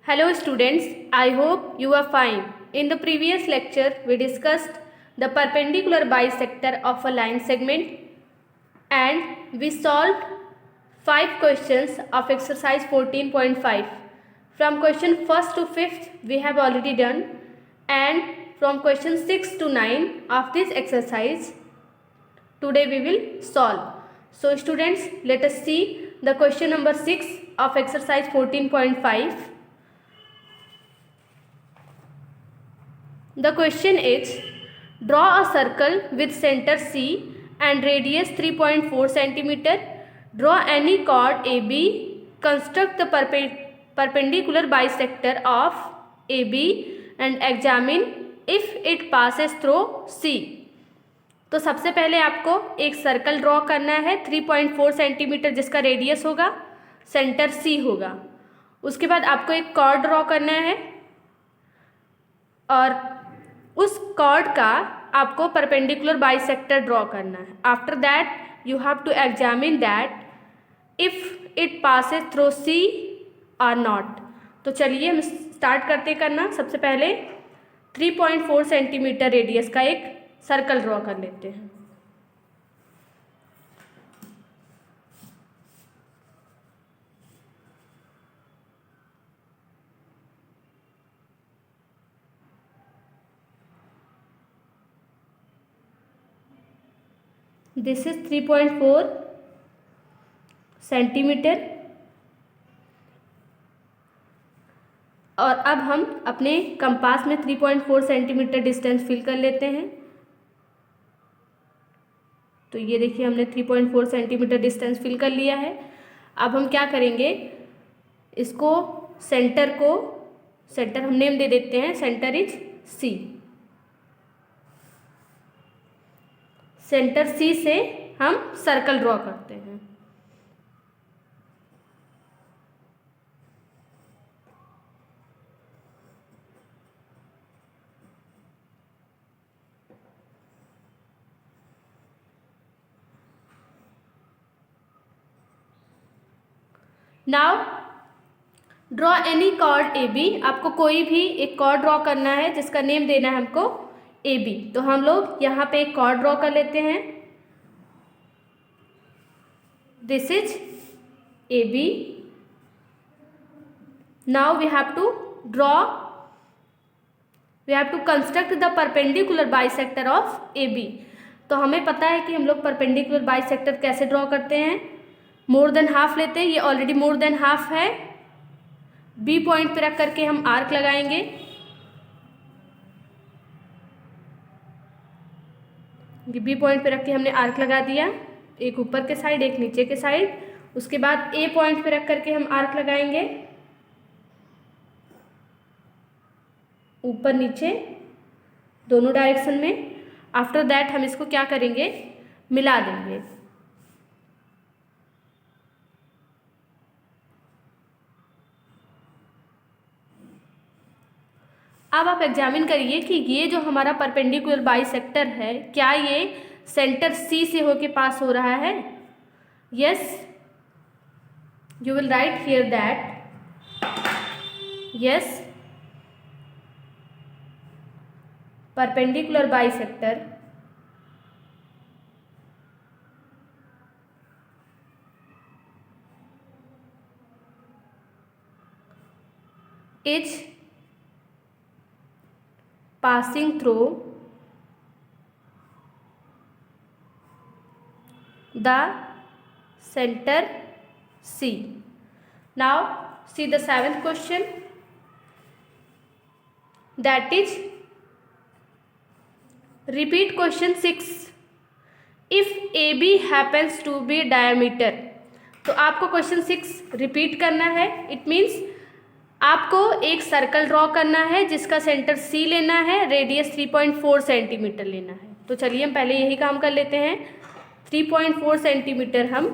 Hello students, I hope you are fine. In the previous lecture, we discussed the perpendicular bisector of a line segment and we solved 5 questions of exercise 14.5. From question 1st to 5th we have already done, and from question 6 to 9 of this exercise today we will solve. So students, let us see the question number 6 of exercise 14.5. The question is, draw a circle with center C and radius 3.4 cm. Draw any chord AB. Construct the perpendicular bisector of AB and examine if it passes through C. तो सबसे पहले आपको एक circle draw करना है 3.4 centimetre जिसका radius होगा, centre C होगा। उसके बाद आपको एक कॉर्ड ड्रॉ करना है और उस कॉर्ड का आपको परपेंडिकुलर बाइसेक्टर ड्रॉ करना है। After that you have to examine that if it passes through C और नॉट। तो चलिए हम स्टार्ट करते करना। सबसे पहले 3.4 सेंटीमीटर रेडियस का एक सर्कल ड्रॉ कर लेते हैं। दिस इज 3.4 सेंटीमीटर और अब हम अपने कंपास में 3.4 सेंटीमीटर डिस्टेंस फिल कर लेते हैं। तो ये देखिए हमने 3.4 सेंटीमीटर डिस्टेंस फिल कर लिया है। अब हम क्या करेंगे, इसको सेंटर हम नेम दे देते हैं, centre is C. Centre C से हम सर्कल ड्रॉ करते हैं। Now draw any chord A B. आपको कोई भी एक कॉर्ड ड्रॉ करना है जिसका नेम देना है हमको ए बी। तो हम लोग यहाँ पे एक कॉर्ड ड्रॉ कर लेते हैं। This is A B. Now we have to construct the perpendicular bisector of A B. तो हमें पता है कि हम लोग परपेंडिकुलर बाइसेक्टर कैसे ड्रॉ करते हैं। मोर देन हाफ लेते हैं, ये ऑलरेडी मोर देन हाफ है। बी पॉइंट पे रख करके हम आर्क लगाएंगे। ये बी पॉइंट पे रख के हमने आर्क लगा दिया, एक ऊपर के साइड एक नीचे के साइड। उसके बाद ए पॉइंट पे रख करके हम आर्क लगाएंगे, ऊपर नीचे दोनों डायरेक्शन में। आफ्टर दैट हम इसको क्या करेंगे, मिला देंगे। अब आप एग्जामिन करिए कि ये जो हमारा परपेंडिकुलर बाइसेक्टर है, क्या ये सेंटर सी से होके पास हो रहा है। Yes, you will write here that yes, perpendicular bisector is passing through the center C. Now see the 7th question, that is repeat question 6. If AB happens to be diameter, तो आपको question 6 repeat करना है। It means आपको एक circle draw करना है जिसका centre C लेना है, रेडियस 3.4 सेंटीमीटर लेना है। तो चलिए हम पहले यही काम कर लेते हैं। 3.4 सेंटीमीटर हम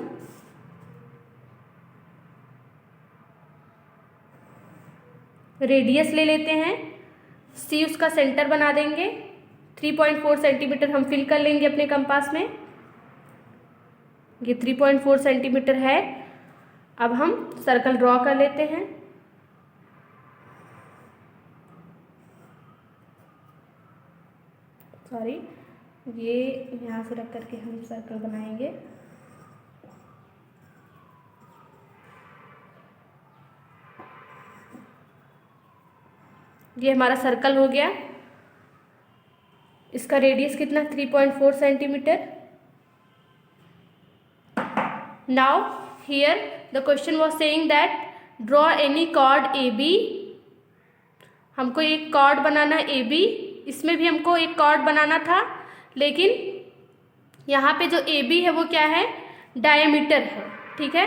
रेडियस ले लेते हैं, सी उसका सेंटर बना देंगे। 3.4 सेंटीमीटर हम फिल कर लेंगे अपने कंपास में। ये 3.4 सेंटीमीटर है। अब हम सर्कल ड्रॉ कर लेते हैं। सॉरी, ये यहाँ से रख करके हम सर्कल बनाएंगे। ये हमारा सर्कल हो गया। इसका रेडियस कितना, 3.4 centimetre. Now here the question was saying that draw any chord A B. हमको एक कॉर्ड बनाना है ए बी। इसमें भी हमको एक कॉर्ड बनाना था, लेकिन यहाँ पे जो ए बी है वो क्या है, डायमीटर है, ठीक है।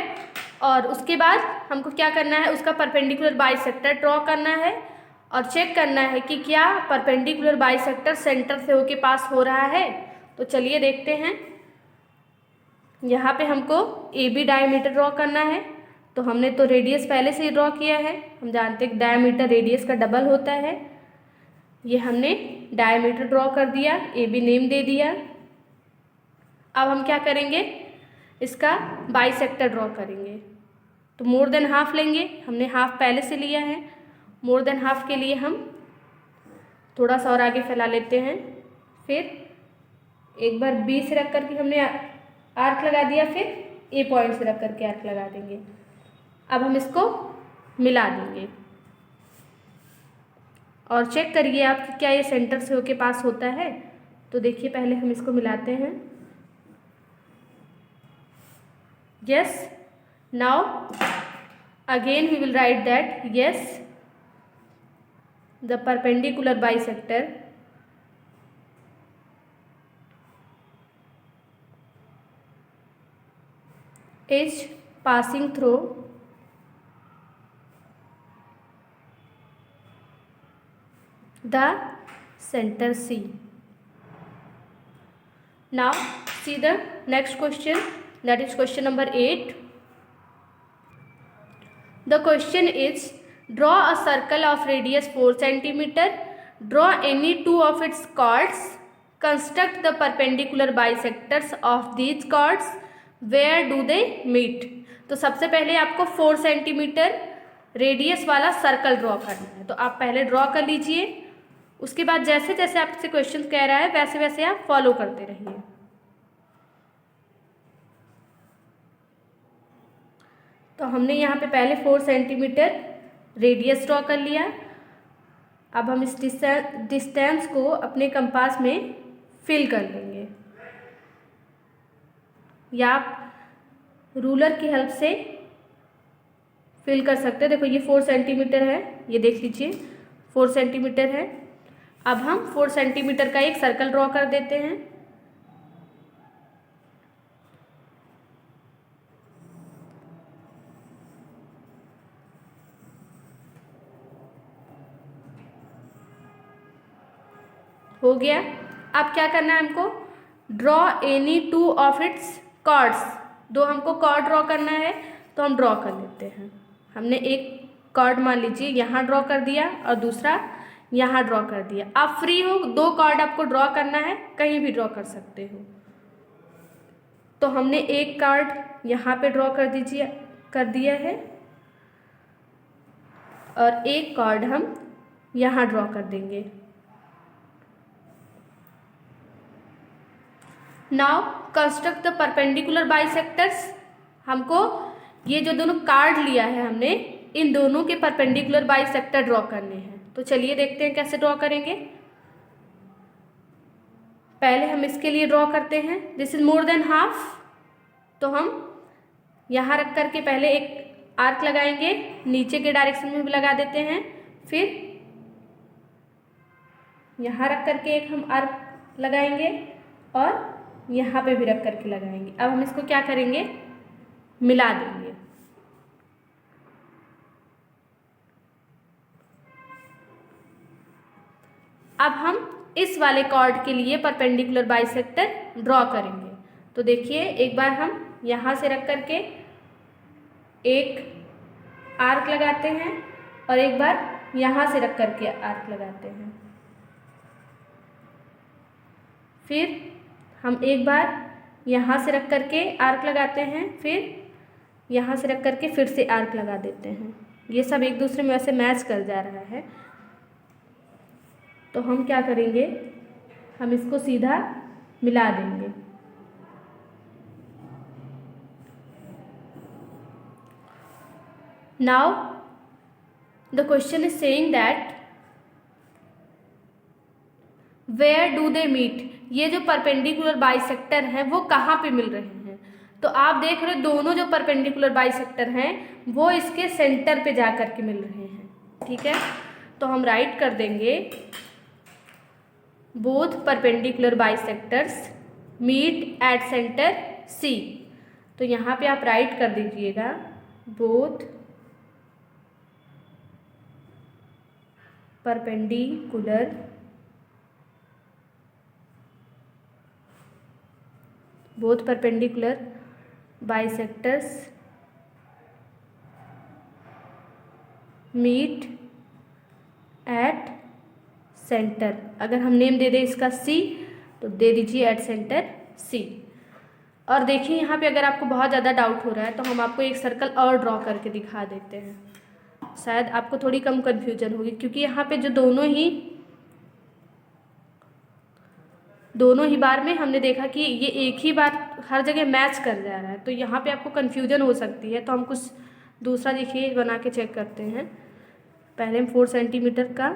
और उसके बाद हमको क्या करना है, उसका परपेंडिकुलर बाइसेक्टर ड्रॉ करना है और चेक करना है कि क्या परपेंडिकुलर बाइसेक्टर सेंटर से होके पास हो रहा है। तो चलिए देखते हैं। यहाँ पे हमको ए बी डायमीटर ड्रॉ करना है, तो हमने तो रेडियस पहले से ही ड्रॉ किया है। हम जानते हैं डायमीटर रेडियस का डबल होता है। ये हमने डायमीटर ड्रॉ कर दिया, ए बी नेम दे दिया। अब हम क्या करेंगे, इसका बाइसेक्टर ड्रॉ करेंगे। तो मोर देन हाफ लेंगे, हमने हाफ पहले से लिया है। मोर देन हाफ के लिए हम थोड़ा सा और आगे फैला लेते हैं। फिर एक बार बी से रख करके हमने आर्क लगा दिया, फिर ए पॉइंट से रख करके आर्क लगा देंगे। अब हम इसको मिला देंगे और चेक करिए आप कि क्या ये सेंटर से होके पास होता है। तो देखिए पहले हम इसको मिलाते हैं। Yes, now again we will write that yes the perpendicular bisector is passing through the center C. Now see the next question, that is question number 8. The question is, draw a circle of radius 4 centimeter. Draw any two of its chords. Construct the perpendicular bisectors of these chords. Where do they meet. तो सबसे पहले आपको 4 centimetre radius वाला circle draw करना है। तो आप पहले ड्रॉ कर लीजिए, उसके बाद जैसे जैसे आपसे क्वेश्चन कह रहा है वैसे वैसे आप फॉलो करते रहिए। तो हमने यहाँ पे पहले 4 सेंटीमीटर रेडियस ड्रॉ कर लिया। अब हम इस डिस्टेंस को अपने कंपास में फिल कर लेंगे, या आप रूलर की हेल्प से फिल कर सकते हैं। देखो ये 4 सेंटीमीटर है, ये देख लीजिए 4 सेंटीमीटर है। अब हम 4 सेंटीमीटर का एक सर्कल ड्रॉ कर देते हैं। हो गया। अब क्या करना है हमको, draw any two of its chords. दो हमको कॉर्ड ड्रॉ करना है, तो हम ड्रॉ कर लेते हैं। हमने एक कॉर्ड मान लीजिए यहाँ ड्रॉ कर दिया और दूसरा यहाँ ड्रॉ कर दिया। आप फ्री हो, 2 कॉर्ड आपको ड्रॉ करना है, कहीं भी ड्रॉ कर सकते हो। तो हमने एक कॉर्ड यहाँ पे ड्रॉ कर दिया है और एक कॉर्ड हम यहाँ ड्रॉ कर देंगे। Now construct the perpendicular bisectors. हमको ये जो दोनों कार्ड लिया है हमने, इन दोनों के परपेंडिकुलर बाइसेक्टर ड्रॉ करने हैं। तो चलिए देखते हैं कैसे ड्रॉ करेंगे। पहले हम इसके लिए ड्रॉ करते हैं, this is more than half. तो हम यहाँ रख करके पहले एक आर्क लगाएंगे, नीचे के डायरेक्शन में भी लगा देते हैं। फिर यहाँ रख करके एक हम आर्क लगाएंगे और यहाँ पे भी रख करके लगाएंगे। अब हम इसको क्या करेंगे, मिला देंगे। अब हम इस वाले कॉर्ड के लिए परपेंडिकुलर बाइसेक्टर ड्रॉ करेंगे। तो देखिए एक बार हम यहाँ से रख करके एक आर्क लगाते हैं और एक बार यहाँ से रख करके आर्क लगाते हैं। फिर हम एक बार यहाँ से रख करके आर्क लगाते हैं, फिर यहाँ से रख करके फिर से आर्क लगा देते हैं। ये सब एक दूसरे में ऐसे मैच कर जा रहा है। तो हम क्या करेंगे, हम इसको सीधा मिला देंगे। Now the question is saying that where do they meet, ये जो परपेंडिकुलर बाइसेक्टर हैं वो कहाँ पे मिल रहे हैं। तो आप देख रहे हो दोनों जो परपेंडिकुलर बाइसेक्टर हैं वो इसके सेंटर पे जा कर के मिल रहे हैं, ठीक है। तो हम राइट कर देंगे both perpendicular bisectors meet at centre C. तो यहाँ पे आप राइट कर दीजिएगा both perpendicular bisectors meet at centre. अगर हम नेम दे दें इसका सी तो दे दीजिए एट सेंटर सी। और देखिए यहाँ पे अगर आपको बहुत ज़्यादा डाउट हो रहा है तो हम आपको एक सर्कल और ड्रॉ करके दिखा देते हैं, शायद आपको थोड़ी कम कन्फ्यूजन होगी, क्योंकि यहाँ पे जो दोनों ही बार में हमने देखा कि ये एक ही बार हर जगह मैच कर जा रहा है, तो यहाँ पे आपको कन्फ्यूजन हो सकती है। तो हम कुछ दूसरा देखिए बना के चेक करते हैं। पहले हम 4 सेंटीमीटर का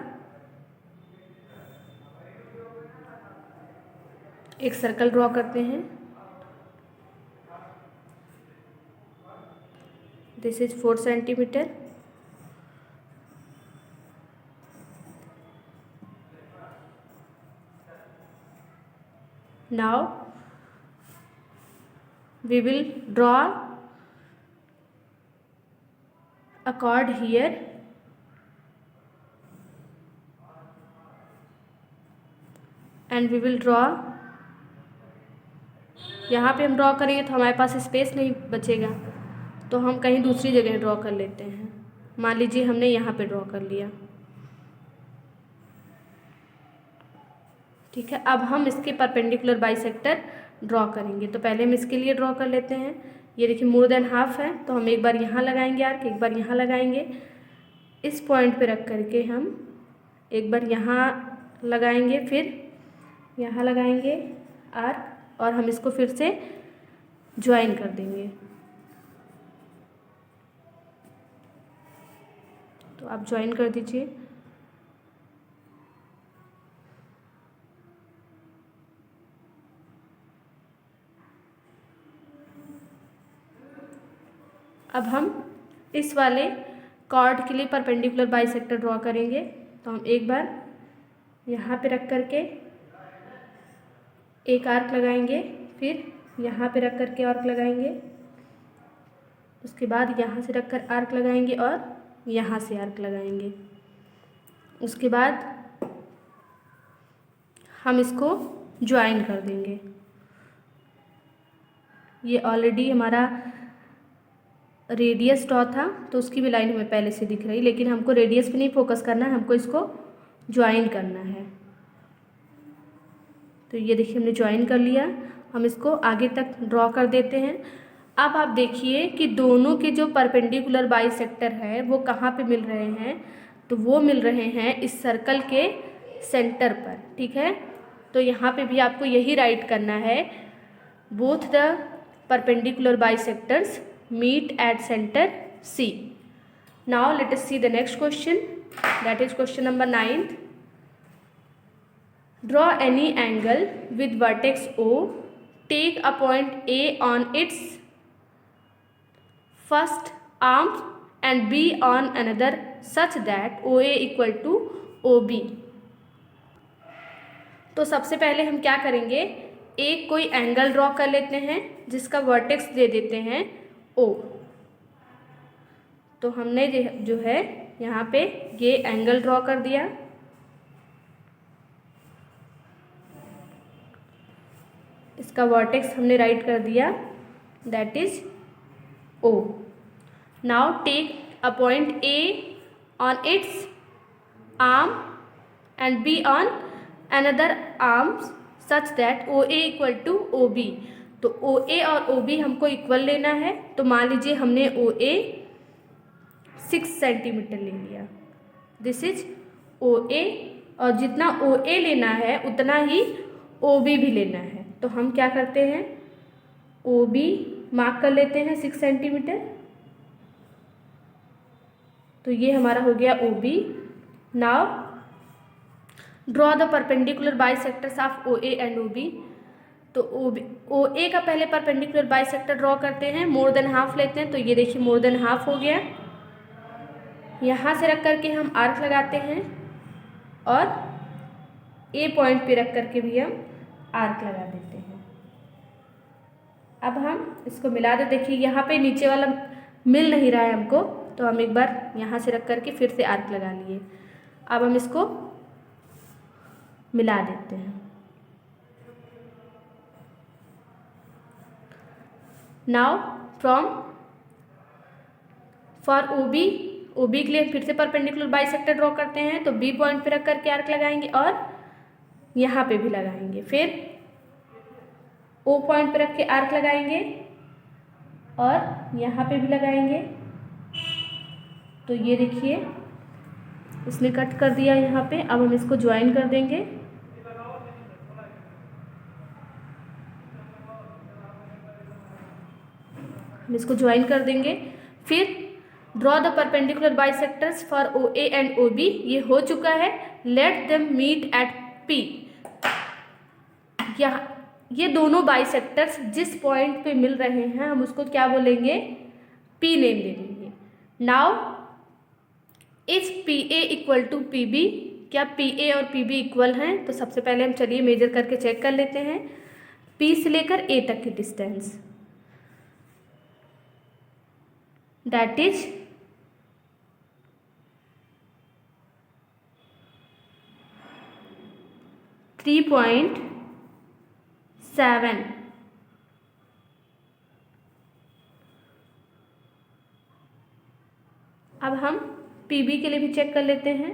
एक सर्कल ड्रॉ करते हैं। This is 4 centimetre. Now we will draw a chord here and we will draw, यहाँ पे हम ड्रॉ करेंगे तो हमारे पास स्पेस नहीं बचेगा, तो हम कहीं दूसरी जगह ड्रॉ कर लेते हैं। मान लीजिए हमने यहाँ पे ड्रॉ कर लिया, ठीक है। अब हम इसके परपेंडिकुलर बाइसेक्टर ड्रॉ करेंगे। तो पहले हम इसके लिए ड्रॉ कर लेते हैं। ये देखिए मोर देन हाफ है, तो हम एक बार यहाँ लगाएंगे आर्क, एक बार यहाँ लगाएंगे। इस पॉइंट पे रख करके हम एक बार यहाँ लगाएंगे, फिर यहाँ लगाएंगे आर्क, और हम इसको फिर से ज्वाइन कर देंगे। तो आप ज्वाइन कर दीजिए। अब हम इस वाले कॉर्ड के लिए परपेंडिकुलर बाइसेक्टर ड्रॉ करेंगे। तो हम एक बार यहाँ पे रख करके एक आर्क लगाएंगे, फिर यहाँ पे रख करके आर्क लगाएंगे, उसके बाद यहाँ से रख कर आर्क लगाएंगे और यहाँ से आर्क लगाएंगे। उसके बाद हम इसको ज्वाइन कर देंगे। ये ऑलरेडी हमारा रेडियस ड्रॉ था तो उसकी भी लाइन हमें पहले से दिख रही, लेकिन हमको रेडियस पे नहीं फोकस करना है, हमको इसको ज्वाइन करना है। तो ये देखिए हमने ज्वाइन कर लिया। हम इसको आगे तक ड्रॉ कर देते हैं। अब आप देखिए कि दोनों के जो परपेंडिकुलर बाइसेक्टर है वो कहाँ पे मिल रहे हैं, तो वो मिल रहे हैं इस सर्कल के सेंटर पर, ठीक है। तो यहाँ पे भी आपको यही राइट करना है, both the perpendicular bisectors meet at center C. Now let us see the next question, that is question number 9. Draw any angle with vertex O. Take a point A on its first arm and B on another such that OA equal to OB. तो सबसे पहले हम क्या करेंगे, एक कोई angle draw कर लेते हैं जिसका वर्टेक्स दे देते हैं O। तो हमने जो है यहाँ पे ये एंगल ड्रॉ कर दिया। इसका वर्टेक्स हमने राइट कर दिया, that is O। Now take a point A on its arm and B on another arm such that OA equal to OB। तो OA और OB हमको इक्वल लेना है। तो मान लीजिए हमने OA 6 सेंटीमीटर ले लिया, दिस इज OA, और जितना OA लेना है उतना ही ओ बी भी लेना है। तो हम क्या करते हैं, ओ बी मार्क कर लेते हैं 6 सेंटीमीटर। तो ये हमारा हो गया O B. Now draw the perpendicular bisectors of O A and O B. तो ओ ए का पहले परपेंडिकुलर बाइसेक्टर ड्रॉ करते हैं, मोर देन हाफ लेते हैं। तो ये देखिए मोर देन हाफ हो गया। यहाँ से रख करके हम आर्क लगाते हैं और ए पॉइंट पे रख करके भी हम आर्क लगा देते हैं। अब हम इसको मिला दे। देखिए यहाँ पे नीचे वाला मिल नहीं रहा है हमको, तो हम एक बार यहाँ से रख करके फिर से आर्क लगा लिए। अब हम इसको मिला देते हैं। Now from for O B के लिए फिर से परपेंडिकुलर बाइसेक्टर ड्रॉ करते हैं। तो बी पॉइंट पे रख करके आर्क लगाएंगे और यहाँ पे भी लगाएंगे। फिर ओ पॉइंट पे रख के आर्क लगाएंगे और यहाँ पे भी लगाएंगे। तो ये देखिए इसने कट कर दिया यहाँ पे। अब हम इसको ज्वाइन कर देंगे। हम इसको ज्वाइन कर देंगे। फिर draw the perpendicular bisectors for O A and O B. ये हो चुका है। Let them meet at P. ये दोनों बाइसेक्टर्स जिस पॉइंट पे मिल रहे हैं हम उसको क्या बोलेंगे, पी नेम दे देंगे। Now is P A equal to P B. क्या पी ए और पी बी इक्वल हैं? तो सबसे पहले हम चलिए मेजर करके चेक कर लेते हैं। पी से लेकर ए तक की डिस्टेंस, दैट इज 3.7। अब हम पीबी के लिए भी चेक कर लेते हैं।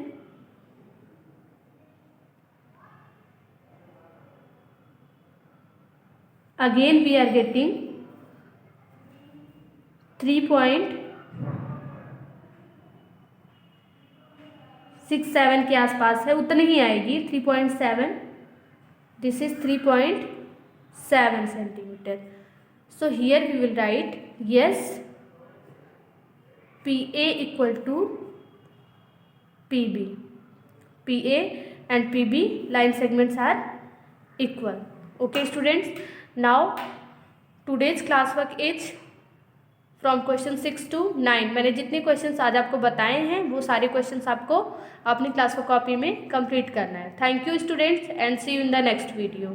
अगेन वी आर गेटिंग 3.67 के आसपास है, उतनी ही आएगी 3.7। This is 3.7 centimetre. So here we will write yes PA equal to PB. PA and PB line segments are equal. Okay students, now today's classwork is from question 6 to 9। मैंने जितने questions आज आपको बताए हैं वो सारे क्वेश्चंस आपको अपनी क्लास वर्क कॉपी में कंप्लीट करना है। Thank you students and see you in the next video.